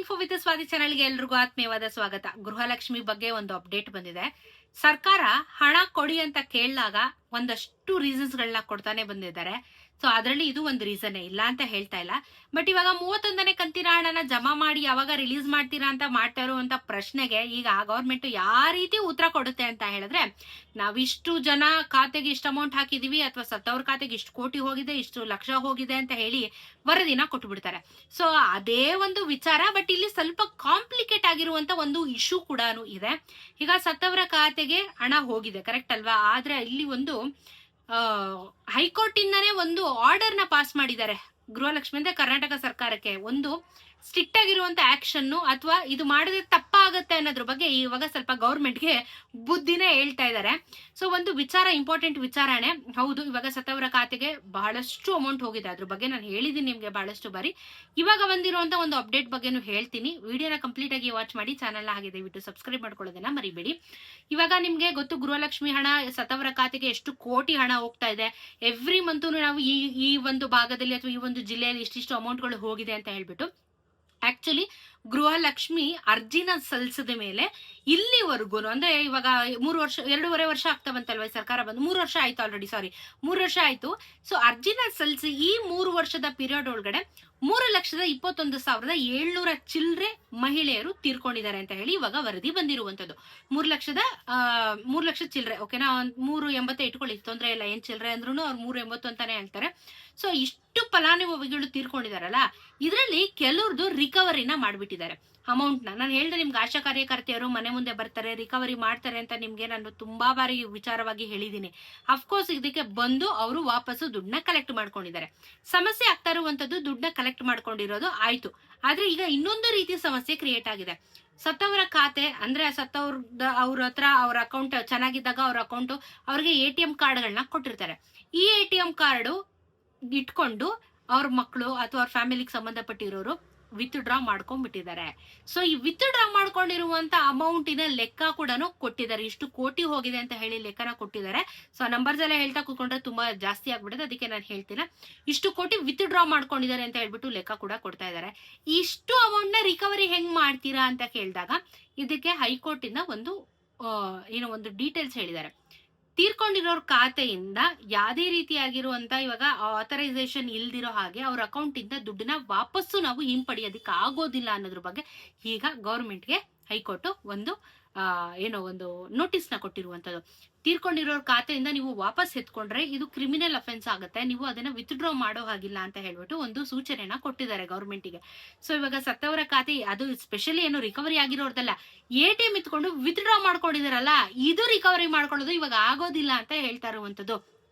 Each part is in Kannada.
ಇನ್ಫೋ ವಿತ್ ಸ್ವಾತಿ ಚಾನೆಲ್ಗೆ ಎಲ್ರಿಗೂ ಆತ್ಮೀಯವಾದ ಸ್ವಾಗತ. ಗೃಹಲಕ್ಷ್ಮಿ ಬಗ್ಗೆ ಒಂದು ಅಪ್ಡೇಟ್ ಬಂದಿದೆ. ಸರ್ಕಾರ ಹಣ ಕೊಡಿ ಅಂತ ಕೇಳಿದಾಗ ಒಂದಷ್ಟು ರೀಸನ್ಸ್ ಗಳನ್ನ ಕೊಡ್ತಾನೆ ಬಂದಿದ್ದಾರೆ. ಸೊ ಅದರಲ್ಲಿ ಇದು ಒಂದು ರೀಸನ್ ಇಲ್ಲ ಅಂತ ಹೇಳ್ತಾ ಇಲ್ಲ. ಬಟ್ ಇವಾಗ 31ನೇ ಕಂತಿನ ಹಣನ ಜಮಾ ಮಾಡಿ ಯಾವಾಗ ರಿಲೀಸ್ ಮಾಡ್ತೀರಾ ಅಂತ ಮಾಡ್ತಾ ಇರುವಂತ ಪ್ರಶ್ನೆಗೆ ಈಗ ಗವರ್ಮೆಂಟ್ ಯಾವ ರೀತಿ ಉತ್ತರ ಕೊಡುತ್ತೆ ಅಂತ ಹೇಳಿದ್ರೆ, ನಾವಿಷ್ಟು ಜನ ಖಾತೆಗೆ ಇಷ್ಟು ಅಮೌಂಟ್ ಹಾಕಿದೀವಿ ಅಥವಾ ಸತ್ತವ್ರ ಖಾತೆಗೆ ಇಷ್ಟು ಕೋಟಿ ಹೋಗಿದೆ, ಇಷ್ಟು ಲಕ್ಷ ಹೋಗಿದೆ ಅಂತ ಹೇಳಿ ವರದಿನ ಕೊಟ್ಟು ಬಿಡ್ತಾರೆ. ಸೊ ಅದೇ ಒಂದು ವಿಚಾರ. ಬಟ್ ಇಲ್ಲಿ ಸ್ವಲ್ಪ ಕಾಂಪ್ಲಿಕೇಟ್ ಆಗಿರುವಂತ ಒಂದು ಇಶ್ಯೂ ಕೂಡ ಇದೆ. ಈಗ ಸತ್ತವರ ಖಾತೆಗೆ ಹಣ ಹೋಗಿದೆ, ಕರೆಕ್ಟ್ ಅಲ್ವಾ? ಆದ್ರೆ ಇಲ್ಲಿ ಒಂದು ಹೈಕೋರ್ಟ್ ಇಂದಾನೇ ಒಂದು ಆರ್ಡರ್ ನ ಪಾಸ್ ಮಾಡಿದ್ದಾರೆ ಗೃಹಲಕ್ಷ್ಮಿ ಅಂದ್ರೆ ಕರ್ನಾಟಕ ಸರ್ಕಾರಕ್ಕೆ. ಒಂದು ಸ್ಟ್ರಿಕ್ಟ್ ಆಗಿರುವಂತ ಆಕ್ಷನ್ ಅಥವಾ ಇದು ಮಾಡಿದ್ರೆ ತಪ್ಪಾಗತ್ತೆ ಅನ್ನೋದ್ರ ಬಗ್ಗೆ ಇವಾಗ ಸ್ವಲ್ಪ ಗೌರ್ಮೆಂಟ್ಗೆ ಬುದ್ಧಿನೇ ಹೇಳ್ತಾ ಇದ್ದಾರೆ. ಸೊ ಒಂದು ವಿಚಾರ, ಇಂಪಾರ್ಟೆಂಟ್ ವಿಚಾರನೆ ಹೌದು. ಇವಾಗ ಸತ್ತವರ ಖಾತೆಗೆ ಬಹಳಷ್ಟು ಅಮೌಂಟ್ ಹೋಗಿದೆ, ಅದ್ರ ಬಗ್ಗೆ ನಾನು ಹೇಳಿದೀನಿ ನಿಮ್ಗೆ ಬಹಳಷ್ಟು ಬಾರಿ. ಇವಾಗ ಬಂದಿರುವಂತ ಒಂದು ಅಪ್ಡೇಟ್ ಬಗ್ಗೆನು ಹೇಳ್ತೀನಿ. ವಿಡಿಯೋನ ಕಂಪ್ಲೀಟ್ ಆಗಿ ವಾಚ್ ಮಾಡಿ, ಚಾನಲ್ ಆಗಿ ದಯವಿಟ್ಟು ಸಬ್ಸ್ಕ್ರೈಬ್ ಮಾಡ್ಕೊಳ್ಳೋದನ್ನ ಮರಿಬೇಡಿ. ಇವಾಗ ನಿಮ್ಗೆ ಗೊತ್ತು, ಗೃಹಲಕ್ಷ್ಮಿ ಹಣ ಸತ್ತವರ ಖಾತೆಗೆ ಎಷ್ಟು ಕೋಟಿ ಹಣ ಹೋಗ್ತಾ ಇದೆ. ಎವ್ರಿ ಮಂತ್ ನಾವು ಈ ಒಂದು ಭಾಗದಲ್ಲಿ ಅಥವಾ ಈ ಒಂದು ಜಿಲ್ಲೆಯಲ್ಲಿ ಇಷ್ಟಿಷ್ಟು ಅಮೌಂಟ್ಗಳು ಹೋಗಿದೆ ಅಂತ ಹೇಳ್ಬಿಟ್ಟು ಆಕ್ಚುಲಿ ಗೃಹಲಕ್ಷ್ಮಿ ಅರ್ಜಿನ ಸಲ್ಲಿಸಿದ ಮೇಲೆ ಇಲ್ಲಿವರೆಗೂ ಅಂದ್ರೆ ಇವಾಗ 3 ವರ್ಷ 2.5 ವರ್ಷ ಆಗ್ತಾ ಬಂತಲ್ವ ಸರ್ಕಾರ ಬಂದು, 3 ವರ್ಷ ಆಯ್ತು ಆಲ್ರೆಡಿ, ಸಾರಿ 3 ವರ್ಷ ಆಯ್ತು. ಸೊ ಅರ್ಜಿನ ಸಲ್ಲಿಸಿ ಈ 3 ವರ್ಷದ ಪೀರಿಯಡ್ ಒಳಗಡೆ 3,21,700 ಚಿಲ್ಲರೆ ಮಹಿಳೆಯರು ತೀರ್ಕೊಂಡಿದ್ದಾರೆ ಅಂತ ಹೇಳಿ ಇವಾಗ ವರದಿ ಬಂದಿರುವಂತದ್ದು. 3 ಲಕ್ಷ ಚಿಲ್ಲರೆ, ಓಕೆನಾ? 380 ಇಟ್ಕೊಳ್ಳಿ, ತೊಂದ್ರೆ ಇಲ್ಲ. ಏನ್ ಚಿಲ್ಲರೆ ಅಂದ್ರೂ ಅವ್ರು 380 ಅಂತಾನೆ ಹೇಳ್ತಾರೆ. ಸೊ ಇಷ್ಟು ಫಲಾನುಭವಿಗಳು ತೀರ್ಕೊಂಡಿದಾರಲ್ಲ, ಇದರಲ್ಲಿ ಕೆಲವ್ರದ್ದು ರಿಕವರಿನ ಮಾಡ್ಬಿಟ್ಟಿದ್ದಾರೆ ಅಮೌಂಟ್ ನ. ನಾನು ಹೇಳ್ದೆ ನಿಮ್ಗೆ, ಆಶಾ ಕಾರ್ಯಕರ್ತೆಯರು ಮನೆ ಮುಂದೆ ಬರ್ತಾರೆ, ರಿಕವರಿ ಮಾಡ್ತಾರೆ ಅಂತ ನಿಮ್ಗೆ ನಾನು ತುಂಬಾ ಬಾರಿ ವಿಚಾರವಾಗಿ ಹೇಳಿದೀನಿ. ಅಫ್ಕೋರ್ಸ್ ಇದಕ್ಕೆ ಬಂದು ಅವರು ವಾಪಸ್ಸು ದುಡ್ಡನ್ನ ಕಲೆಕ್ಟ್ ಮಾಡ್ಕೊಂಡಿದ್ದಾರೆ. ಸಮಸ್ಯೆ ಆಗ್ತಾ ಇರುವಂತದ್ದು ದುಡ್ಡನ್ನ ಕಲೆಕ್ಟ್ ಮಾಡ್ಕೊಂಡಿರೋದು ಆಯ್ತು. ಆದ್ರೆ ಈಗ ಇನ್ನೊಂದು ರೀತಿಯ ಸಮಸ್ಯೆ ಕ್ರಿಯೇಟ್ ಆಗಿದೆ. ಸತ್ತವರ ಖಾತೆ ಅಂದ್ರೆ ಅವ್ರ ಹತ್ರ ಅವ್ರ ಅಕೌಂಟ್ ಚೆನ್ನಾಗಿದ್ದಾಗ ಅವ್ರ ಅಕೌಂಟ್ ಅವ್ರಿಗೆ ATM ಕಾರ್ಡ್ಗಳನ್ನ ಕೊಟ್ಟಿರ್ತಾರೆ. ಈ ATM ಕಾರ್ಡ್ ಇಟ್ಕೊಂಡು ಅವ್ರ ಮಕ್ಕಳು ಅಥವಾ ಅವ್ರ ಫ್ಯಾಮಿಲಿಗೆ ಸಂಬಂಧಪಟ್ಟಿರೋರು ವಿತ್ಡ್ರಾ ಮಾಡ್ಕೊಂಡ್ಬಿಟ್ಟಿದ್ದಾರೆ. ಸೊ ಈ ವಿತ್ಡ್ರಾ ಮಾಡ್ಕೊಂಡಿರುವಂತ ಅಮೌಂಟಿನ ಲೆಕ್ಕ ಕೂಡ ಕೊಟ್ಟಿದ್ದಾರೆ. ಇಷ್ಟು ಕೋಟಿ ಹೋಗಿದೆ ಅಂತ ಹೇಳಿ ಲೆಕ್ಕನ ಕೊಟ್ಟಿದ್ದಾರೆ. ಸೊ ನಂಬರ್ಸ್ ಎಲ್ಲ ಹೇಳ್ತಾ ಕೂತ್ಕೊಂಡ್ರೆ ತುಂಬಾ ಜಾಸ್ತಿ ಆಗ್ಬಿಡುತ್ತೆ, ಅದಕ್ಕೆ ನಾನು ಹೇಳ್ತೀನಿ. ಇಷ್ಟು ಕೋಟಿ ವಿತ್ಡ್ರಾ ಮಾಡ್ಕೊಂಡಿದ್ದಾರೆ ಅಂತ ಹೇಳ್ಬಿಟ್ಟು ಲೆಕ್ಕ ಕೂಡ ಕೊಡ್ತಾ ಇದ್ದಾರೆ. ಇಷ್ಟು ಅಮೌಂಟ್ ನ ರಿಕವರಿ ಹೆಂಗ್ ಮಾಡ್ತೀರಾ ಅಂತ ಕೇಳಿದಾಗ ಇದಕ್ಕೆ ಹೈಕೋರ್ಟ್ ಇಂದ ಒಂದು ಡೀಟೇಲ್ಸ್ ಹೇಳಿದ್ದಾರೆ. ತೀರ್ಕೊಂಡಿರೋರ್ ಖಾತೆಯಿಂದ ಯಾವುದೇ ರೀತಿಯಾಗಿರುವಂತ ಇವಾಗ ಆಥರೈಸೇಷನ್ ಇಲ್ದಿರೋ ಹಾಗೆ ಅವ್ರ ಅಕೌಂಟ್ ಇಂದ ದುಡ್ಡನ್ನ ವಾಪಸ್ಸು ನಾವು ಹಿಂಪಡೆಯೋದಿಕ್ಕೆ ಆಗೋದಿಲ್ಲ ಅನ್ನೋದ್ರ ಬಗ್ಗೆ ಈಗ ಗೌರ್ಮೆಂಟ್ಗೆ ಹೈಕೋರ್ಟ್ ಒಂದು ನೋಟಿಸ್ ನ ಕೊಟ್ಟಿರುವಂತದ್ದು. ತೀರ್ಕೊಂಡಿರೋರ್ ಖಾತೆಯಿಂದ ನೀವು ವಾಪಸ್ ಎತ್ಕೊಂಡ್ರೆ ಇದು ಕ್ರಿಮಿನಲ್ ಅಫೆನ್ಸ್ ಆಗುತ್ತೆ, ನೀವು ಅದನ್ನ ವಿತ್ಡ್ರಾ ಮಾಡೋ ಹಾಗಿಲ್ಲ ಅಂತ ಹೇಳ್ಬಿಟ್ಟು ಒಂದು ಸೂಚನೆನ ಕೊಟ್ಟಿದ್ದಾರೆ ಗೌರ್ಮೆಂಟಿಗೆ. ಸೊ ಇವಾಗ ಸತ್ತವರ ಖಾತೆ ಅದು ಸ್ಪೆಷಲಿ ರಿಕವರಿ ಆಗಿರೋರ್ದಲ್ಲ, ATM ಇತ್ಕೊಂಡು ವಿತ್ಡ್ರಾ ಮಾಡ್ಕೊಂಡಿದಾರಲ್ಲ, ಇದು ರಿಕವರಿ ಮಾಡ್ಕೊಳ್ಳೋದು ಇವಾಗ ಆಗೋದಿಲ್ಲ ಅಂತ ಹೇಳ್ತಾ ಇರುವಂತದ್ದು.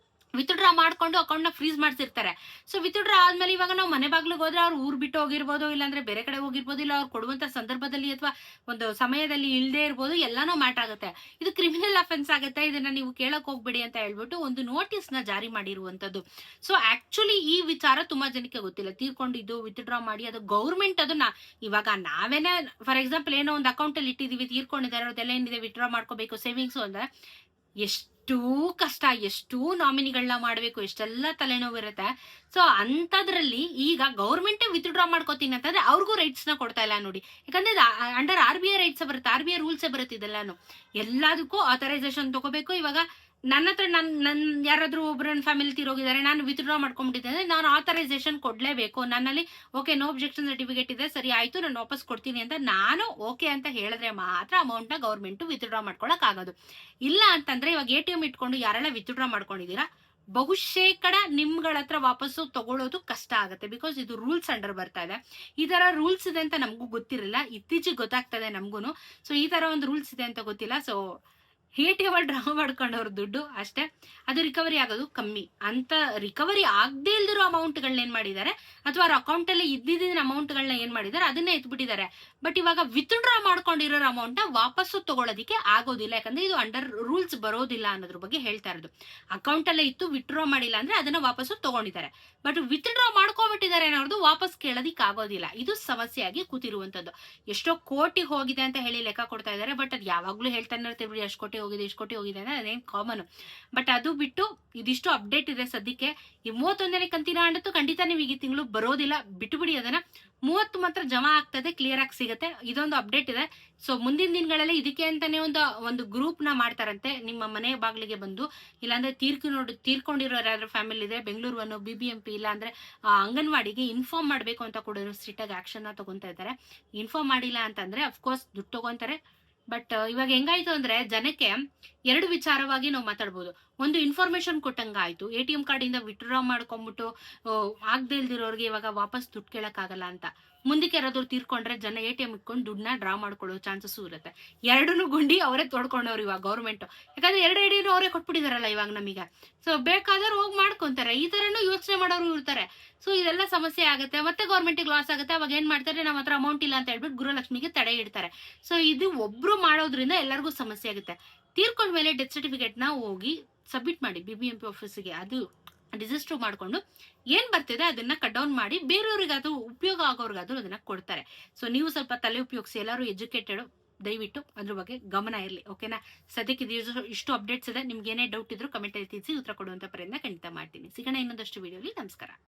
ವಿತ್ಡ್ರಾ ಮಾಡ್ಕೊಂಡು ಅಕೌಂಟ್ ನ ಫ್ರೀಸ್ ಮಾಡ್ಸಿರ್ತಾರೆ. ಸೊ ವಿತ್ಡ್ರಾ ಆದ್ಮೇಲೆ ಇವಾಗ ನಾವು ಮನೆ ಬಾಗ್ಲಿಗೆ ಹೋದ್ರೆ ಅವ್ರು ಊರ್ ಬಿಟ್ಟು ಹೋಗಿರ್ಬೋದು, ಇಲ್ಲಾಂದ್ರೆ ಬೇರೆ ಕಡೆ ಹೋಗಿರ್ಬೋದು, ಇಲ್ಲ ಅವ್ರು ಕೊಡುವಂತ ಸಂದರ್ಭದಲ್ಲಿ ಅಥವಾ ಒಂದು ಸಮಯದಲ್ಲಿ ಇಲ್ದೇ ಇರ್ಬೋದು, ಎಲ್ಲಾನು ಮ್ಯಾಟ್ ಆಗುತ್ತೆ. ಇದು ಕ್ರಿಮಿನಲ್ ಅಫೆನ್ಸ್ ಆಗುತ್ತೆ, ಇದನ್ನ ನೀವು ಕೇಳಕ್ ಹೋಗ್ಬೇಡಿ ಅಂತ ಹೇಳ್ಬಿಟ್ಟು ಒಂದು ನೋಟಿಸ್ ನ ಜಾರಿ ಮಾಡಿರುವಂತದ್ದು. ಸೊ ಆಕ್ಚುಲಿ ಈ ವಿಚಾರ ತುಂಬಾ ಜನಕ್ಕೆ ಗೊತ್ತಿಲ್ಲ. ತೀರ್ಕೊಂಡಿದ್ದು ವಿತ್ಡ್ರಾ ಮಾಡಿ ಅದು ಗೌರ್ಮೆಂಟ್ ಅದನ್ನ ಇವಾಗ ನಾವೇನೇ ಫಾರ್ ಎಕ್ಸಾಂಪಲ್ ಏನೋ ಒಂದು ಅಕೌಂಟ್ ಅಲ್ಲಿ ಇಟ್ಟಿದೀವಿ, ತೀರ್ಕೊಂಡಿದ್ದಾರೆ, ಅದೆಲ್ಲ ಏನಿದೆ ವಿತ್ಡ್ರಾ ಮಾಡ್ಕೋಬೇಕು ಸೇವಿಂಗ್ಸ್ ಅಂದ್ರೆ ಎಷ್ಟು ಕಷ್ಟ, ಎಷ್ಟು ನಾಮಿನಿಗಳನ್ನ ಮಾಡ್ಬೇಕು, ಎಷ್ಟೆಲ್ಲ ತಲೆನೋವು ಇರುತ್ತೆ. ಸೊ ಅಂತದ್ರಲ್ಲಿ ಈಗ ಗೌರ್ಮೆಂಟ್ ವಿತ್ಡ್ರಾ ಮಾಡ್ಕೋತೀನಿ ಅಂತಂದ್ರೆ ಅವ್ರಿಗೂ ರೈಟ್ಸ್ ನ ಕೊಡ್ತಾ ಇಲ್ಲ ನೋಡಿ. ಯಾಕಂದ್ರೆ ಅಂಡರ್ RBI ರೈಟ್ಸ್ ಬರುತ್ತೆ, RBI ರೂಲ್ಸ್ ಬರುತ್ತೆ. ಇದೆಲ್ಲಾನು ಎಲ್ಲದಕ್ಕೂ ಆಥರೈಸೇಷನ್ ತಗೋಬೇಕು. ಇವಾಗ ನನ್ನ ಹತ್ರ ನನ್ ಯಾರಾದ್ರೂ ಒಬ್ರು ನನ್ನ ಫ್ಯಾಮಿಲಿ ತೀರೋಗಿದ್ದಾರೆ, ನಾನು ವಿತ್ಡ್ರಾ ಮಾಡ್ಕೊಂಡ್ಬಿಟ್ಟಿದ್ದೆ, ನಾನು ಆಥರೈಸೇಷನ್ ಕೊಡ್ಲೇಬೇಕು. ನನ್ನಲ್ಲಿ ಓಕೆ ನೋ ಅಬ್ಜೆಕ್ಷನ್ ಸರ್ಟಿಫಿಕೇಟ್ ಇದೆ, ಸರಿ ಆಯ್ತು ನಾನು ವಾಪಸ್ ಕೊಡ್ತೀನಿ ಅಂತ ನಾನು ಓಕೆ ಅಂತ ಹೇಳಿದ್ರೆ ಮಾತ್ರ ಅಮೌಂಟ್ ನ ಗೌರ್ಮೆಂಟ್ ವಿತ್ಡ್ರಾ ಮಾಡ್ಕೊಳಕ್ ಆಗೋದು. ಇಲ್ಲ ಅಂತಂದ್ರೆ ಇವಾಗ ATM ಇಟ್ಕೊಂಡು ಯಾರೆಲ್ಲ ವಿತ್ಡ್ರಾ ಮಾಡ್ಕೊಂಡಿದೀರಾ ಬಹುಶೇಕಡ ನಿಮ್ಗಳ ಹತ್ರ ವಾಪಸ್ಸು ತಗೊಳ್ಳೋದು ಕಷ್ಟ ಆಗುತ್ತೆ. ಬಿಕಾಸ್ ಇದು ರೂಲ್ಸ್ ಅಂಡರ್ ಬರ್ತಾ ಇದೆ. ಈ ತರ ರೂಲ್ಸ್ ಇದೆ ಅಂತ ನಮಗೂ ಗೊತ್ತಿರಲಿಲ್ಲ, ಇತ್ತೀಚೆಗೆ ಗೊತ್ತಾಗ್ತದೆ ನಮ್ಗೂನು. ಸೊ ಈ ತರ ಒಂದು ರೂಲ್ಸ್ ಇದೆ ಅಂತ ಗೊತ್ತಿಲ್ಲ. ಸೊ ATM ಡ್ರಾ ಮಾಡ್ಕೊಂಡವ್ರ ದುಡ್ಡು ಅಷ್ಟೇ, ಅದು ರಿಕವರಿ ಆಗೋದು ಕಮ್ಮಿ. ಅಂತ ರಿಕವರಿ ಆಗದೆ ಇಲ್ದಿರೋ ಅಮೌಂಟ್ಗಳನ್ನ ಏನ್ ಮಾಡಿದ್ದಾರೆ, ಅಥವಾ ಅವ್ರ ಅಕೌಂಟ್ ಅಲ್ಲಿ ಇದ್ದಿದ್ದ ಅಮೌಂಟ್ಗಳನ್ನ ಏನ್ ಮಾಡಿದ್ದಾರೆ ಅದನ್ನ ಎತ್ಬಿಟ್ಟಿದ್ದಾರೆ. ಬಟ್ ಇವಾಗ ವಿತ್ಡ್ರಾ ಮಾಡ್ಕೊಂಡಿರೋ ಅಮೌಂಟ್ ನ ವಾಪಸ್ಸು ತಗೊಳ್ಳೋದಿಕ್ಕೆ ಆಗೋದಿಲ್ಲ, ಯಾಕಂದ್ರೆ ಇದು ಅಂಡರ್ ರೂಲ್ಸ್ ಬರೋದಿಲ್ಲ ಅನ್ನೋದ್ರ ಬಗ್ಗೆ ಹೇಳ್ತಾ ಇರೋದು. ಅಕೌಂಟ್ ಅಲ್ಲೇ ಇತ್ತು, ವಿತ್ಡ್ರಾ ಮಾಡಿಲ್ಲ ಅಂದ್ರೆ ಅದನ್ನ ವಾಪಸ್ಸು ತಗೊಂಡಿದ್ದಾರೆ. ಬಟ್ ವಿತ್ಡ್ರಾ ಮಾಡ್ಕೊಂಡ್ಬಿಟ್ಟಿದ್ದಾರೆ ಅನ್ನೋದು ವಾಪಸ್ ಕೇಳೋದಿಕ್ ಆಗೋದಿಲ್ಲ. ಇದು ಸಮಸ್ಯೆಯಾಗಿ ಕೂತಿರುವಂತದ್ದು. ಎಷ್ಟೋ ಕೋಟಿ ಹೋಗಿದೆ ಅಂತ ಹೇಳಿ ಲೆಕ್ಕ ಕೊಡ್ತಾ ಇದ್ದಾರೆ. ಬಟ್ ಅದು ಯಾವಾಗ್ಲೂ ಹೇಳ್ತಾನೆ ಇರ್ತೀವಿ, ಎಷ್ಟು ಕೋಟಿ ಹೋಗಿದೆ ಇಷ್ಟು ಕೋಟಿ ಹೋಗಿದೆ ಅಂದ್ರೆ ಅದೇನು ಕಾಮನ್. ಬಟ್ ಅದು ಬಿಟ್ಟು ಇದಿಷ್ಟು ಅಪ್ಡೇಟ್ ಇದೆ ಸದ್ಯಕ್ಕೆ. ಈ 31ನೇ ಕಂತಿನ ಹಣದ್ದು ಖಂಡಿತ ನೀವು ಈ ತಿಂಗಳು ಬರೋದಿಲ್ಲ, ಬಿಟ್ಟು ಬಿಡಿ ಅದನ್ನ. 30 ಮಾತ್ರ ಜಮಾ ಆಗ್ತದೆ, ಕ್ಲಿಯರ್ ಆಗಿ ಸಿಗುತ್ತೆ. ಇದೊಂದು ಅಪ್ಡೇಟ್ ಇದೆ. ಸೊ ಮುಂದಿನ ದಿನಗಳಲ್ಲಿ ಇದಕ್ಕೆ ಅಂತಾನೆ ಒಂದು ಗ್ರೂಪ್ ನ ಮಾಡ್ತಾರಂತೆ, ನಿಮ್ಮ ಮನೆ ಬಾಗಿಲಿಗೆ ಬಂದು. ಇಲ್ಲಾಂದ್ರೆ ತೀರ್ಕೊಂಡಿರೋ ಯಾರಾದ್ರೂ ಫ್ಯಾಮಿಲಿ ಇದೆ, ಬೆಂಗಳೂರು ಅನ್ನೋ BBMP ಇಲ್ಲ ಅಂದ್ರೆ ಅಂಗನವಾಡಿಗೆ ಇನ್ಫಾರ್ಮ್ ಮಾಡ್ಬೇಕು ಅಂತ ಕೂಡ ಸ್ಟ್ರಿಕ್ಟ್ ಆಗಿ ಆಕ್ಷನ್ ತಗೊಂತಾ ಇದ್ದಾರೆ. ಇನ್ಫಾರ್ಮ್ ಮಾಡಿಲ್ಲ ಅಂತಂದ್ರೆ ಅಫ್ಕೋರ್ಸ್ ದುಡ್ಡು ತಗೊಂತಾರೆ. ಬಟ್ ಇವಾಗ ಹೆಂಗಾಯ್ತು ಅಂದ್ರೆ ಜನಕ್ಕೆ ಎರಡು ವಿಚಾರವಾಗಿ ನಾವು ಮಾತಾಡ್ಬೋದು. ಒಂದು ಇನ್ಫಾರ್ಮೇಶನ್ ಕೊಟ್ಟಂಗ ಆಯ್ತು, ATM ಕಾರ್ಡ್ ಇಂದ ವಿತ್ಡ್ರಾ ಮಾಡ್ಕೊಂಡ್ಬಿಟ್ಟು ಆಗದೆ ಇಲ್ದಿರೋರ್ಗೆ ಇವಾಗ ವಾಪಸ್ ದುಡ್ಡು ಕೇಳಕ್ ಆಗಲ್ಲ ಅಂತ. ಮುಂದಕ್ಕೆ ಯಾರಾದ್ರೂ ತೀರ್ಕೊಂಡ್ರೆ ಜನ ATM ಇಟ್ಕೊಂಡು ದುಡ್ಡನ್ನ ಡ್ರಾ ಮಾಡ್ಕೊಳ್ಳೋ ಚಾನ್ಸಸ್ ಇರುತ್ತೆ. ಎರಡನ್ನೂ ಗುಂಡಿ ಅವರೇ ತೋಡ್ಕೊಂಡವ್ರು ಇವಾಗ ಗೌರ್ಮೆಂಟ್. ಯಾಕಂದ್ರೆ ಎರಡು ಐಡಿನೂ ಅವರೇ ಕೊಟ್ಬಿಟ್ಟಿದಾರಲ್ಲ ಇವಾಗ ನಮಗೆ. ಸೊ ಬೇಕಾದ್ರೆ ಹೋಗಿ ಮಾಡ್ಕೊಂತಾರೆ. ಈ ತರನು ಯೋಚನೆ ಮಾಡೋರು ಇರ್ತಾರೆ. ಸೊ ಇದೆಲ್ಲ ಸಮಸ್ಯೆ ಆಗುತ್ತೆ, ಮತ್ತೆ ಗೌರ್ಮೆಂಟಿಗೆ ಲಾಸ್ ಆಗುತ್ತೆ. ಅವಾಗ ಏನ್ ಮಾಡ್ತಾರೆ, ನಮ್ಮ ಹತ್ರ ಅಮೌಂಟ್ ಇಲ್ಲ ಅಂತ ಹೇಳ್ಬಿಟ್ಟು ಗೃಹಲಕ್ಷ್ಮಿಗೆ ತಡೆ ಇಡ್ತಾರೆ. ಸೊ ಇದು ಒಬ್ರು ಮಾಡೋದ್ರಿಂದ ಎಲ್ಲರಿಗೂ ಸಮಸ್ಯೆ ಆಗುತ್ತೆ. ತೀರ್ಕೊಂಡ್ಮೇಲೆ ಡೆತ್ ಸರ್ಟಿಫಿಕೇಟ್ ನ ಹೋಗಿ ಸಬ್ಮಿಟ್ ಮಾಡಿ BBMP ಆಫೀಸಿಗೆ. ಅದು ರಿಜಿಸ್ಟರ್ ಮಾಡ್ಕೊಂಡು ಏನ್ ಬರ್ತಿದೆ ಅದನ್ನ ಕಟ್ ಡೌನ್ ಮಾಡಿ ಬೇರೆಯವ್ರಿಗೆ ಅದು ಉಪಯೋಗ ಆಗೋರ್ಗಾದ್ರೂ ಅದನ್ನ ಕೊಡ್ತಾರೆ. ಸೊ ನೀವು ಸ್ವಲ್ಪ ತಲೆ ಉಪಯೋಗಿಸಿ, ಎಲ್ಲರೂ ಎಜುಕೇಟೆಡ್, ದಯವಿಟ್ಟು ಅದ್ರ ಬಗ್ಗೆ ಗಮನ ಇರಲಿ. ಓಕೆನಾ? ಸದ್ಯಕ್ಕೆ ಇಷ್ಟು ಅಪ್ಡೇಟ್ಸ್ ಇದೆ. ನಿಮ್ಗೆ ಏನೇ ಡೌಟ್ ಇದ್ರು ಕಮೆಂಟ್ ಅಲ್ಲಿ ತಿಳಿಸಿ, ಉತ್ತರ ಕೊಡುವಂತ ಪ್ರಯತ್ನ ಖಂಡಿತ ಮಾಡ್ತೀನಿ. ಸಿಗೋಣ ಇನ್ನೊಂದಷ್ಟು ವಿಡಿಯೋಲಿ. ನಮಸ್ಕಾರ.